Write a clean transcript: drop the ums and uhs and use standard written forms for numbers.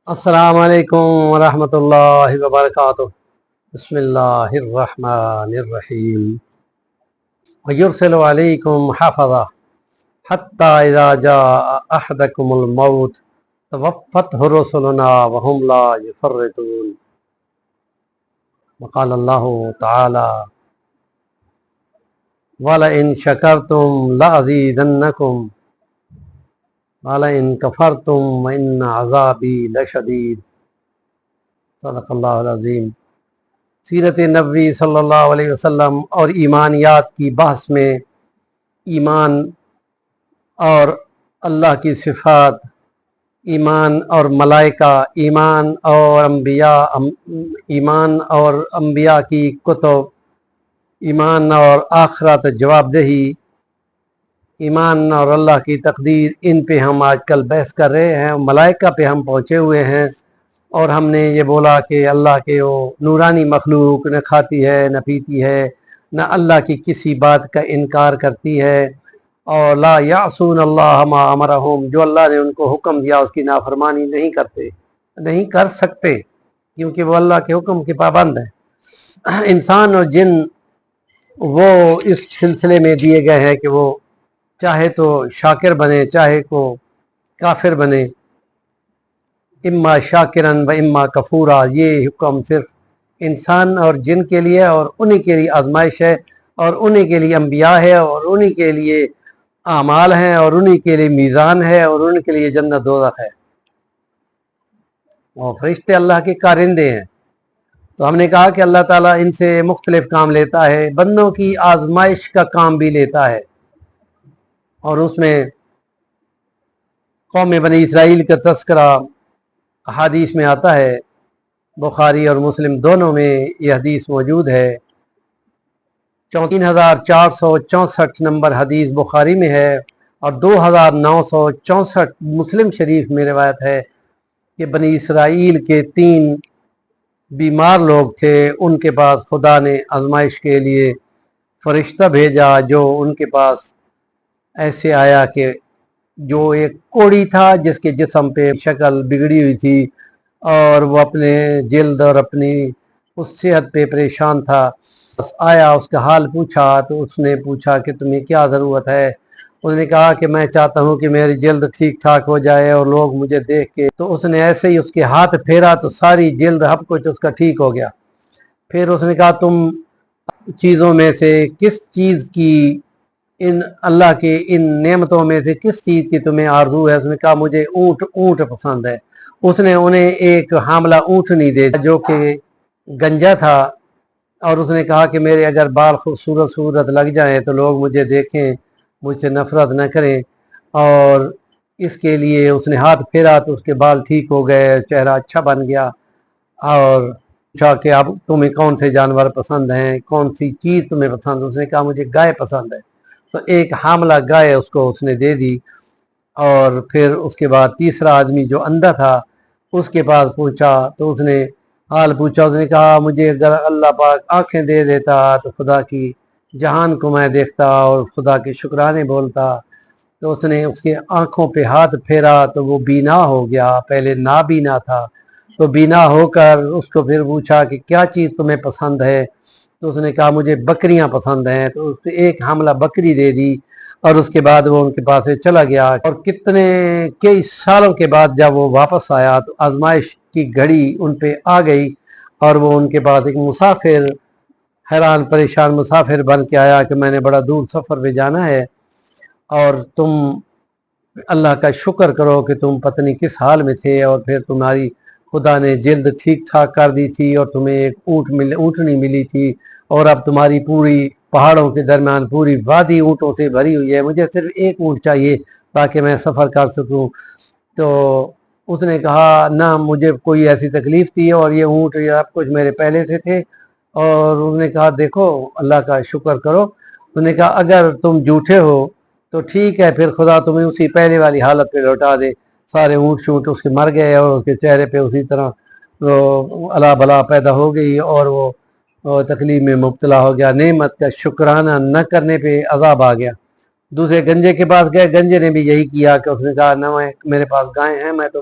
السلام علیکم ورحمۃ اللہ وبرکاتہ۔ بسم اللہ الرحمن الرحیم۔ وَيُرْسِلُ عَلَيْكُمْ حَفَظَةً حَتَّى إِذَا جَاءَ أَحَدَكُمُ الْمَوْتُ تَوَفَّتْهُ رُسُلُنَا وَهُمْ لَا يُفَرِّطُونَ۔ وقال اللہ تعالی وَلَئِن شَكَرْتُمْ لَأَزِيدَنَّكُمْ وَلَئِن كَفَرْتُمْ وَإِنَّ عَذَابِي لَشَدِيدٌ۔ صدق اللہ العظیم۔ سیرت نبوی صلی اللہ علیہ وسلم اور ایمانیات کی بحث میں ایمان اور اللہ کی صفات، ایمان اور ملائکہ، ایمان اور انبیاء کی کتب، ایمان اور آخرت جواب دہی، ایمان اور اللہ کی تقدیر، ان پہ ہم آج کل بحث کر رہے ہیں۔ ملائکہ پہ ہم پہنچے ہوئے ہیں اور ہم نے یہ بولا کہ اللہ کے وہ نورانی مخلوق نہ کھاتی ہے نہ پیتی ہے، نہ اللہ کی کسی بات کا انکار کرتی ہے، اور لا یعصون اللہ ما امرہم، جو اللہ نے ان کو حکم دیا اس کی نافرمانی نہیں کر سکتے، کیونکہ وہ اللہ کے حکم کے پابند ہیں۔ انسان اور جن وہ اس سلسلے میں دیے گئے ہیں کہ وہ چاہے تو شاکر بنے چاہے کو کافر بنے، اما شاکرن و اما کفورا۔ یہ حکم صرف انسان اور جن کے لیے، اور انہی کے لیے آزمائش ہے، اور انہی کے لیے انبیاء ہے، اور انہی کے لیے اعمال ہیں، اور انہی کے لیے میزان ہے، اور انہی کے لیے جنت دوزخ ہے، اور فرشتے اللہ کے کارندے ہیں۔ تو ہم نے کہا کہ اللہ تعالیٰ ان سے مختلف کام لیتا ہے، بندوں کی آزمائش کا کام بھی لیتا ہے، اور اس میں قوم بنی اسرائیل کا تذکرہ حدیث میں آتا ہے، بخاری اور مسلم دونوں میں یہ حدیث موجود ہے۔ 3464 نمبر حدیث بخاری میں ہے، اور 2964 مسلم شریف میں روایت ہے کہ بنی اسرائیل کے 3 بیمار لوگ تھے، ان کے پاس خدا نے آزمائش کے لیے فرشتہ بھیجا، جو ان کے پاس ایسے آیا کہ جو ایک کوڑی تھا جس کے جسم پہ شکل بگڑی ہوئی تھی، اور وہ اپنے جلد اور اپنی اس صحت پہ پریشان تھا۔ بس آیا، اس کا حال پوچھا، تو اس نے پوچھا کہ تمہیں کیا ضرورت ہے؟ اس نے کہا کہ میں چاہتا ہوں کہ میری جلد ٹھیک ٹھاک ہو جائے اور لوگ مجھے دیکھ کے۔ تو اس نے ایسے ہی اس کے ہاتھ پھیرا تو ساری جلد ہب کچھ اس کا ٹھیک ہو گیا۔ پھر اس نے کہا تم چیزوں میں سے کس چیز کی، ان اللہ کے ان نعمتوں میں سے کس چیز کی تمہیں آرزو ہے؟ اس نے کہا مجھے اونٹ پسند ہے۔ اس نے انہیں ایک حاملہ اونٹنی دے دی جو کہ گنجا تھا، اور اس نے کہا کہ میرے اگر بال خوبصورت لگ جائیں تو لوگ مجھے دیکھیں، مجھ سے نفرت نہ کریں، اور اس کے لیے اس نے ہاتھ پھیرا تو اس کے بال ٹھیک ہو گئے، چہرہ اچھا بن گیا، اور پوچھا کہ اب تمہیں کون سے جانور پسند ہیں، کون سی چیز تمہیں پسند؟ اس نے کہا مجھے گائے پسند ہے۔ تو ایک حاملہ گائے اس کو اس نے دے دی، اور پھر اس کے بعد تیسرا آدمی جو اندھا تھا اس کے پاس پوچھا تو اس نے حال پوچھا، اس نے کہا مجھے اگر اللہ پاک آنکھیں دے دیتا تو خدا کی جہان کو میں دیکھتا اور خدا کے شکرانے بولتا۔ تو اس نے اس کے آنکھوں پہ ہاتھ پھیرا تو وہ بینا ہو گیا، پہلے نابینا تھا، تو بینا ہو کر اس کو پھر پوچھا کہ کیا چیز تمہیں پسند ہے؟ تو اس نے کہا مجھے بکریاں پسند ہیں۔ تو اس نے ایک حاملہ بکری دے دی، اور اس کے بعد وہ ان کے پاس سے چلا گیا، اور کئی سالوں کے بعد جب وہ واپس آیا تو آزمائش کی گھڑی ان پہ آ گئی، اور وہ ان کے پاس ایک مسافر، حیران پریشان مسافر بن کے آیا کہ میں نے بڑا دور سفر پہ جانا ہے، اور تم اللہ کا شکر کرو کہ تم پتہ نہیں کس حال میں تھے، اور پھر تمہاری خدا نے جلد ٹھیک ٹھاک کر دی تھی، اور تمہیں ایک اونٹنی ملی تھی، اور اب تمہاری پوری پہاڑوں کے درمیان پوری وادی اونٹوں سے بھری ہوئی ہے، مجھے صرف ایک اونٹ چاہیے تاکہ میں سفر کر سکوں۔ تو اس نے کہا نہ، مجھے کوئی ایسی تکلیف تھی، اور یہ اونٹ سب کچھ میرے پہلے سے تھے۔ اور اس نے کہا دیکھو اللہ کا شکر کرو۔ اس نے کہا اگر تم جھوٹے ہو تو ٹھیک ہے، پھر خدا تمہیں اسی پہلے والی حالت پہ لوٹا دے۔ سارے اونٹ شونٹ اس کے مر گئے، اور اس کے چہرے پہ اسی طرح الا بلا پیدا ہو گئی، اور وہ تکلیف میں مبتلا ہو گیا۔ نعمت کا شکرانہ نہ کرنے پہ عذاب آ گیا۔ دوسرے گنجے کے پاس گئے، گنجے نے بھی یہی کیا کہ اس نے کہا نہ، میرے پاس گائے ہیں، میں تو